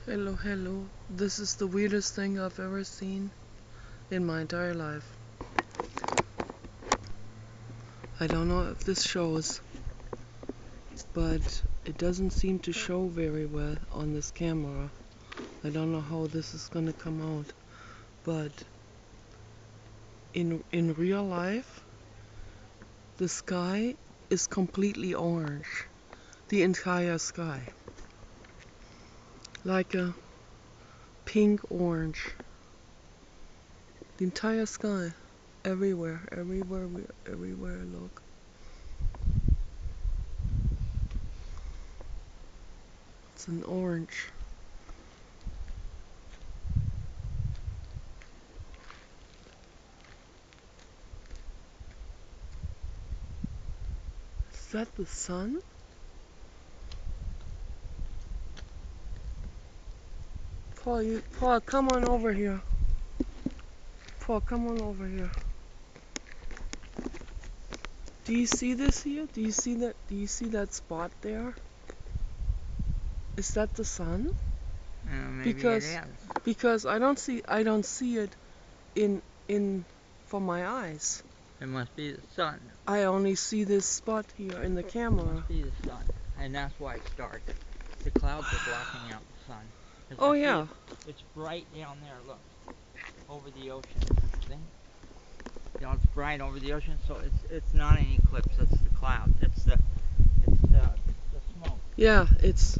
Hello, hello. This is the weirdest thing I've ever seen in my entire life. I don't know if this shows, but it doesn't seem to show very well on this camera. I don't know how this is gonna come out, but in real life, the sky is completely orange. The entire sky. Like a pink orange. The entire sky. Everywhere I look. It's an orange. Is that the sun? Paul, come on over here. Paul, come on over here. Do you see this here? Do you see that? Do you see that spot there? Is that the sun? Maybe Because it is. because I don't see it in from my eyes. It must be the sun. I only see this spot here in the It camera. must be the sun. And that's why it's dark. The clouds are blocking out the sun. Oh yeah. It's bright down there, look. Over the ocean. See? You know, it's bright over the ocean, so it's not an eclipse, it's the cloud. It's the smoke. Yeah, this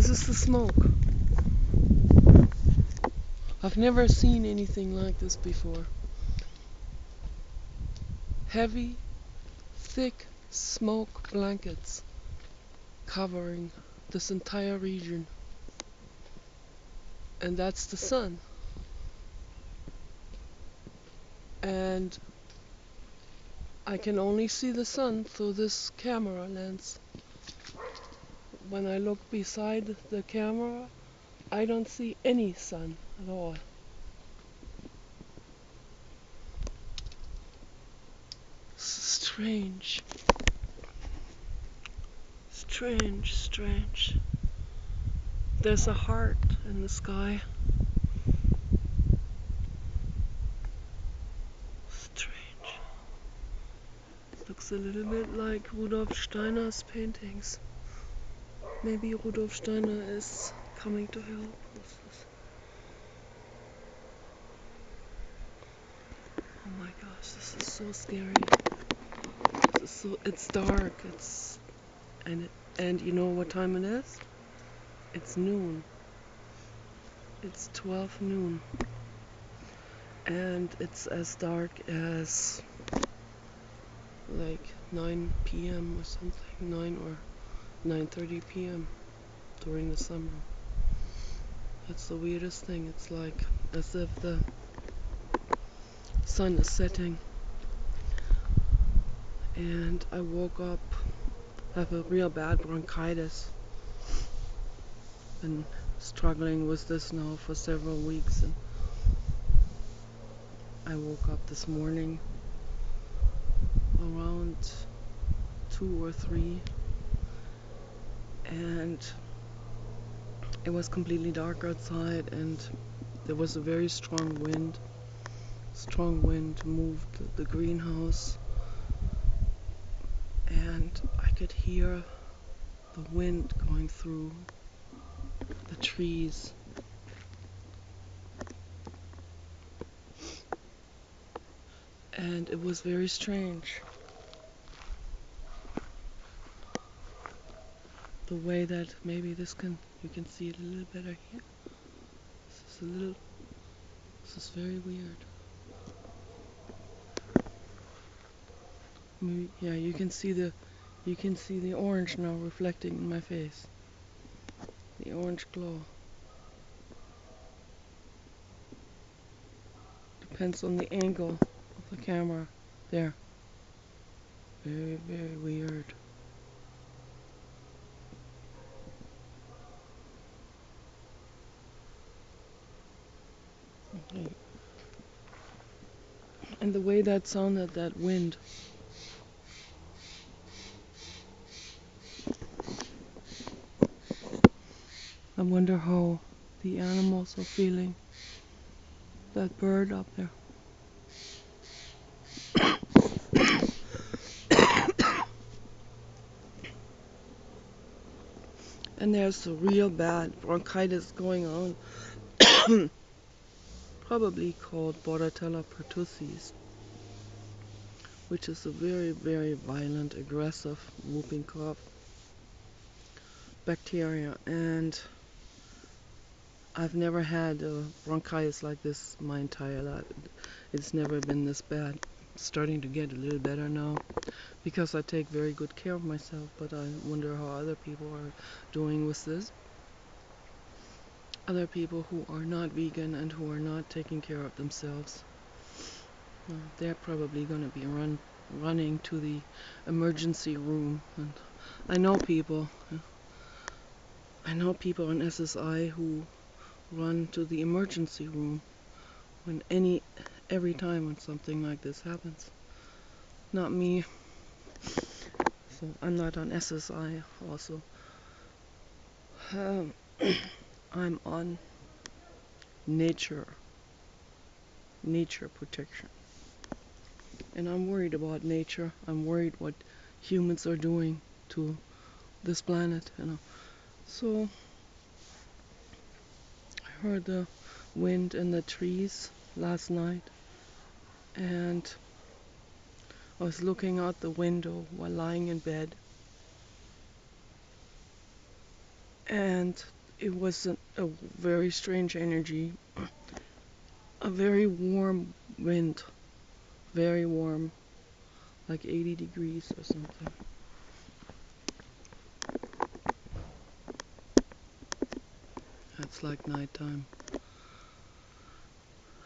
is the smoke. I've never seen anything like this before. Heavy, thick smoke blankets covering this entire region. And that's the sun. And I can only see the sun through this camera lens. When I look beside the camera, I don't see any sun at all. Strange. Strange, strange. There's a heart in the sky. Strange. Looks a little bit like Rudolf Steiner's paintings. Maybe Rudolf Steiner is coming to help. Oh my gosh, this is so scary. It's dark. And you know what time it is? It's noon. It's 12 noon. And it's as dark as like 9 p.m. or something, 9 or 9:30 p.m. during the summer. That's the weirdest thing. It's like as if the sun is setting. And I woke up, I have a real bad bronchitis. Been struggling with this now for several weeks, and I woke up this morning around 2 or 3, and it was completely dark outside, and there was a very strong wind. Strong wind moved the greenhouse, and I could hear the wind going through the trees. And it was very strange. The way that maybe you can see it a little better here. This is very weird. Maybe, yeah, you can see the orange now reflecting in my face. The orange glow. Depends on the angle of the camera. There. Very, very weird. Okay. And the way that sounded, that wind. I wonder how the animals are feeling. That bird up there. And there's a real bad bronchitis going on, probably called Bordetella pertussis, which is a very, very violent, aggressive whooping cough bacteria. And I've never had a bronchitis like this my entire life. It's never been this bad. It's starting to get a little better now because I take very good care of myself, but I wonder how other people are doing with this. Other people who are not vegan and who are not taking care of themselves. They're probably going to be running to the emergency room. And I know people. I know people in SSI who run to the emergency room every time when something like this happens. Not me. So I'm not on SSI also. I'm on nature protection. And I'm worried about nature. I'm worried what humans are doing to this planet. So I heard the wind in the trees last night, and I was looking out the window while lying in bed, and it was a very strange energy, a very warm wind, very warm, like 80 degrees or something. It's like nighttime,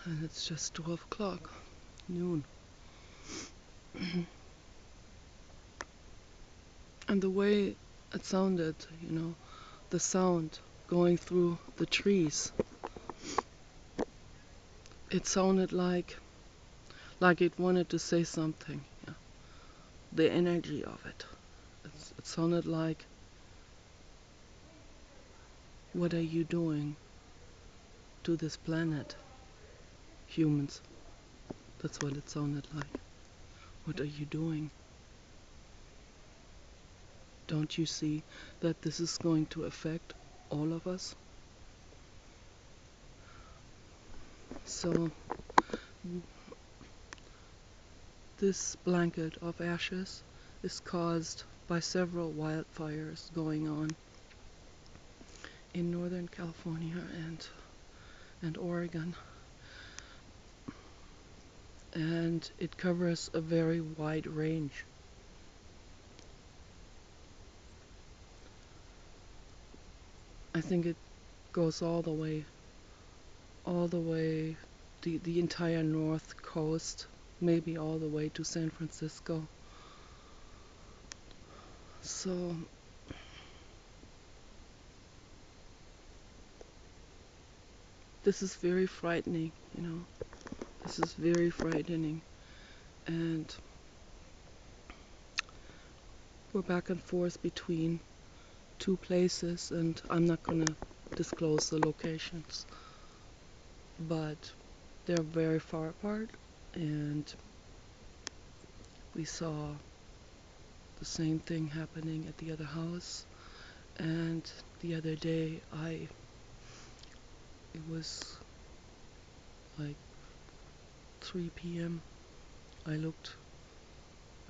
and it's just 12 o'clock, noon. And the way it sounded, the sound going through the trees, it sounded like it wanted to say something. Yeah. The energy of it. It sounded like, what are you doing to this planet, humans? That's what it sounded like. What are you doing? Don't you see that this is going to affect all of us? So this blanket of ashes is caused by several wildfires going on in Northern California and Oregon. And it covers a very wide range. I think it goes all the way, the entire north coast, maybe all the way to San Francisco. So this is very frightening. This is very frightening. And we're back and forth between two places, and I'm not gonna disclose the locations, but they're very far apart, and we saw the same thing happening at the other house. And the other day it was like 3 p.m. I looked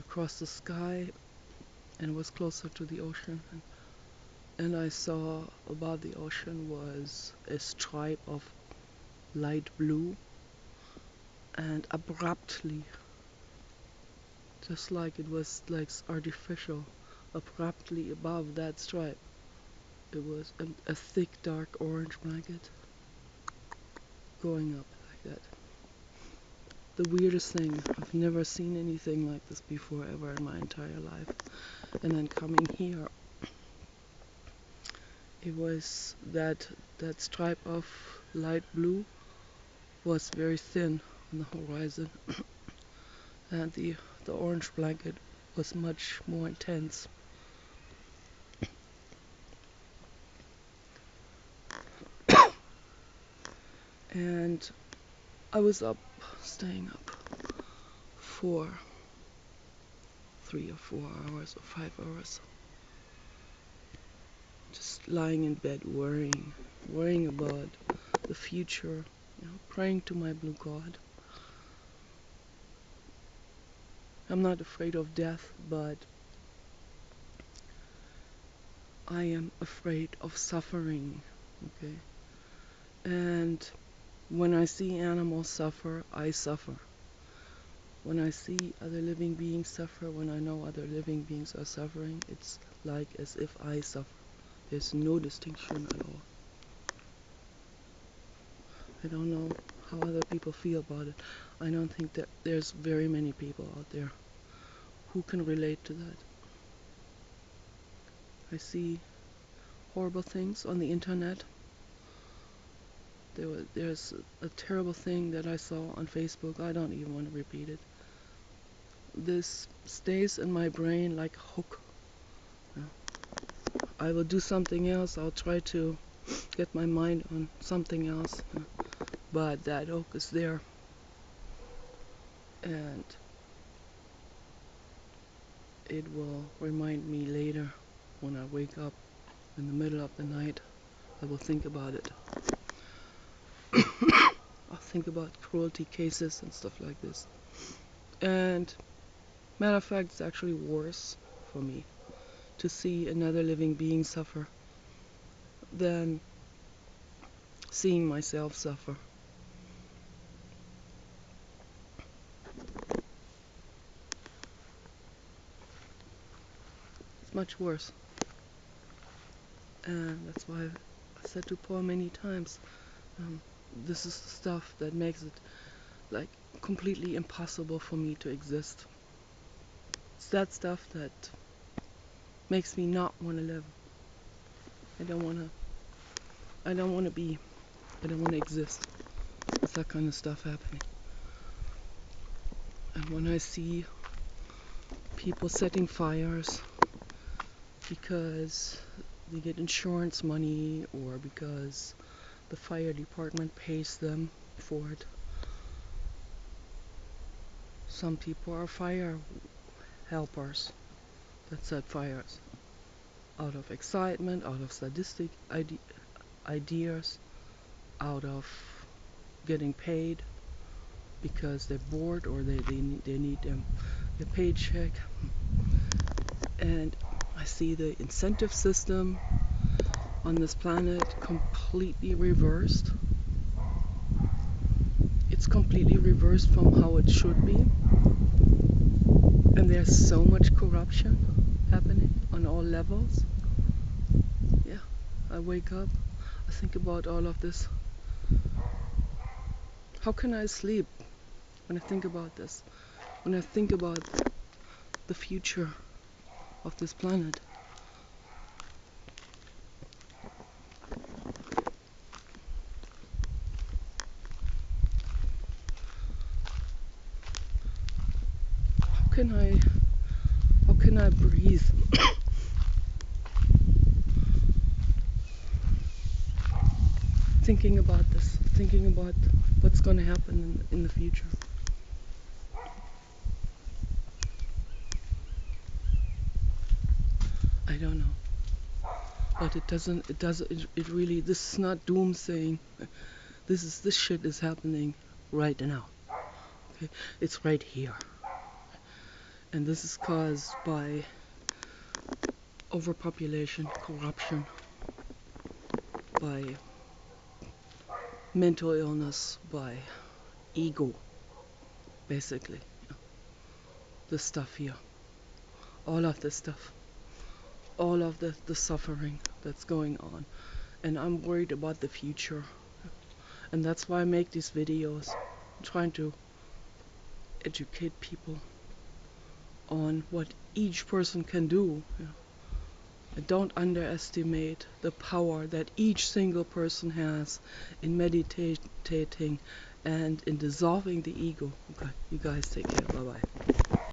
across the sky and was closer to the ocean, and I saw above the ocean was a stripe of light blue, and abruptly, just like it was like artificial, abruptly above that stripe, it was a thick dark orange blanket going up like that. The weirdest thing, I've never seen anything like this before ever in my entire life. And then coming here, it was that stripe of light blue was very thin on the horizon, and the orange blanket was much more intense. And I was staying up for 3 or 4 hours or 5 hours, just lying in bed worrying about the future, praying to my blue God. I'm not afraid of death, but I am afraid of suffering, okay? And when I see animals suffer, I suffer. When I see other living beings suffer, when I know other living beings are suffering, it's like as if I suffer. There's no distinction at all. I don't know how other people feel about it. I don't think that there's very many people out there who can relate to that. I see horrible things on the internet. There's a terrible thing that I saw on Facebook. I don't even want to repeat it. This stays in my brain like a hook. I will do something else. I'll try to get my mind on something else, but that hook is there. And it will remind me later when I wake up in the middle of the night. I will think about it. I'll think about cruelty cases and stuff like this. And matter of fact, it's actually worse for me to see another living being suffer than seeing myself suffer. It's much worse. And that's why I said to Paul many times, this is the stuff that makes it like completely impossible for me to exist. It's that stuff that makes me not want to live. I don't want to be. I don't want to exist. It's that kind of stuff happening. And when I see people setting fires because they get insurance money or because the fire department pays them for it. Some people are fire helpers that set fires out of excitement, out of sadistic ideas, out of getting paid because they're bored or they need their paycheck. And I see the incentive system on this planet completely reversed. It's completely reversed from how it should be. And there's so much corruption happening on all levels. Yeah, I wake up, I think about all of this. How can I sleep when I think about this? When I think about the future of this planet? How can I breathe? Thinking about this, thinking about what's going to happen in the future. I don't know. But it really, this is not doomsaying. This shit is happening right now. Okay? It's right here. And this is caused by overpopulation, corruption, by mental illness, by ego, basically. This stuff here. All of this stuff. All of the suffering that's going on. And I'm worried about the future. And that's why I make these videos. I'm trying to educate people on what each person can do. And don't underestimate the power that each single person has in meditating and in dissolving the ego. Okay, you guys take care. Bye-bye.